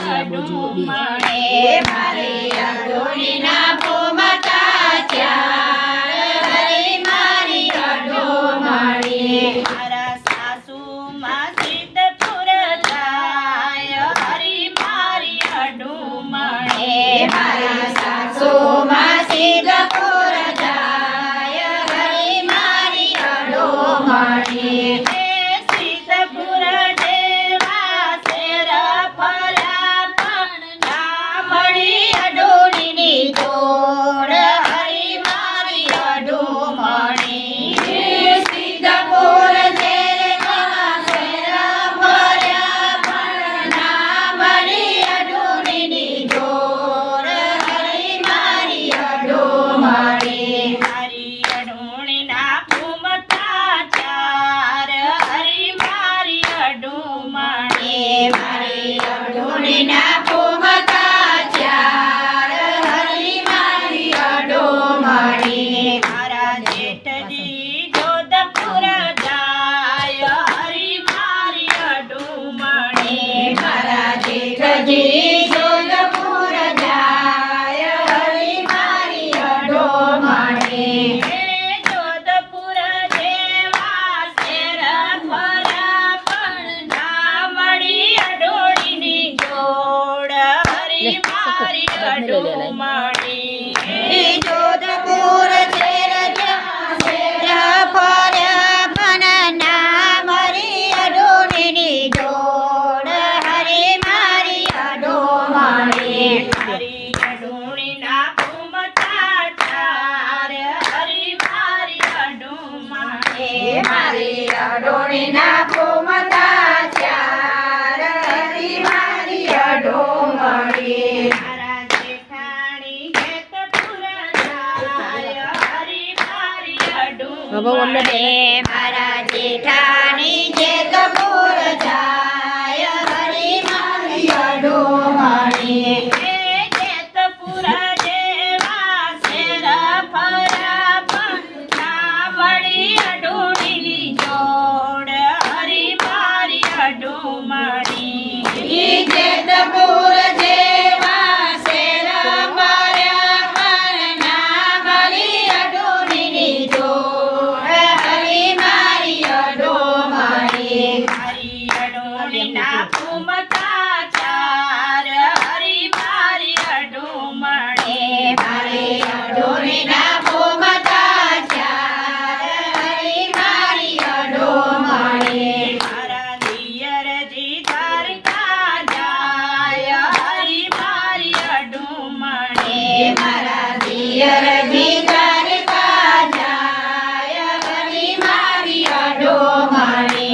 મળે મારે અડોણીના ભૂમતા ચાર હરી મારી અડો મળે મારા સાસુમાં સિદ્ધપુર જાય હરી મારી અડો મળે મારા સાસુમાં સિદ્ધપુર જાય હરી મારી અડો મળે સિદ્ધપુર દેવા શેર ફર્યા પણ ના મળી અડોણીની જોડ હરી મારી અડો મળી સિદ્ધપુર દેવા શેર ફર્યા પણ ના મળી અડોણીની જોડ હરી મારી અડો મળી મારી અડોણીના ભૂમતા ચાર હરી મારી અડો મળે મારી અડોણીના ભૂમતા ચાર હરી મારી અડો મળે મારા જેઠજી જોધપુર જાય હરી મારી અડો મળે મારા જેઠજી જોધપુર જાય હરી મારી અડો મળે જોધપુર દેવા શેર ફર્યા પણ ના મળી અડોણીની જોડ હરી મારી અડો મળી જોધપુર શેર ફર્યા પણ ના મળી અડોણીની જોડ હરી મારી અડો મળી હરી અડોણીના ભૂમતા ચાર હરી મારી અડો મળે મારી અડોણીના ભૂમતા ચાર હરી મારી અડો મળે મારા જેઠાણી જેતપુર જાય હરી મારી અડો મળે મારા જેઠાણી જેતપુર જાય હરી મારી અડો મળે જેતપુર દેવા શેર ફર્યા પણ ના મળી અડોણીની જોડ હરી મારી અડો મળી જેતપુર દેવા શેર ફર્યા પણ ના મળી અડોણીની જોડ હરી મારી અડો મળી હરી અડોણીના ભૂમતા ચાર હરી મારી અડો મળે મારી અડોણીના ભૂમતા ચાર હરી મારી અડો મળે મારા દિયરજી દ્વારકા જાય હરી મારી અડો મળે મારા દિયરજી દ્વારકા જાય હરી મારી અડો મળે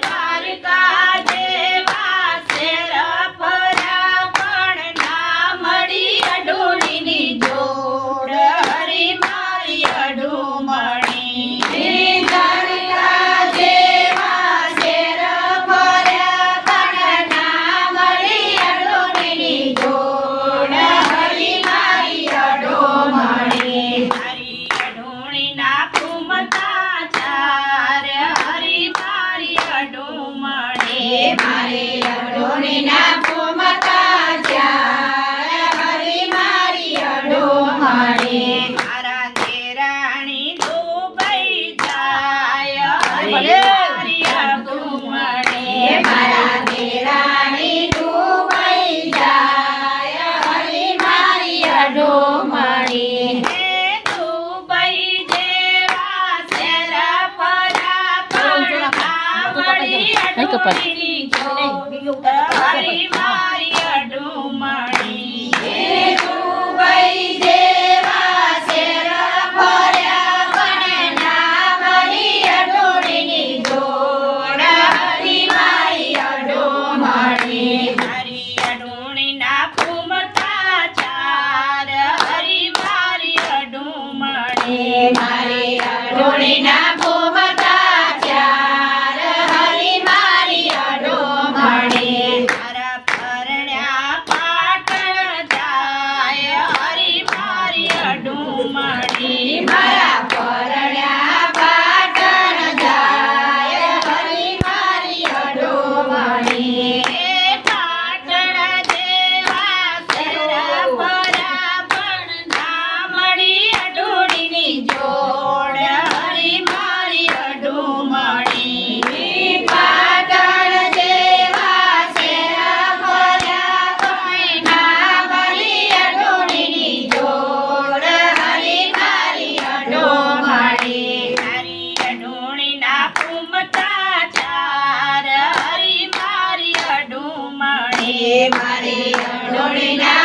દ્વારકા દેવા શેર ફર્યા પણ ના મળી અડોણીની જોડ હરી મારી અડો મળી દ્વારકા દેવા શેર ફર્યા પણ ના મળી અડોણીની જોડ હરી મારી અડો મળી હરી અડોણીના ભૂમતા ચાર હરી મારી અડો મળે મારી અડોણીના ભૂમતા ચાર હરી મારી અડો મળે મારા દેરાણી દુબઈ જાય હરી મારી અડો મળે મારા દેરાણી દુબઈ જાય હરી મારી અડો મળી દુબઈ દેવા શેર ફર્યા પણ ના મળી અડોણીની જોડ હરી મારી અડો મળી દુબઈ દેવા શેર ફર્યા પણ ના મળી અડોણીની જોડ હરી મારી અડો મળી હરી અડોણીના ભૂમતા ચાર હરી મારી અડો મળે મારી અડોણીના ભૂમતા ચાર હરી મારી અડો અઢોણીના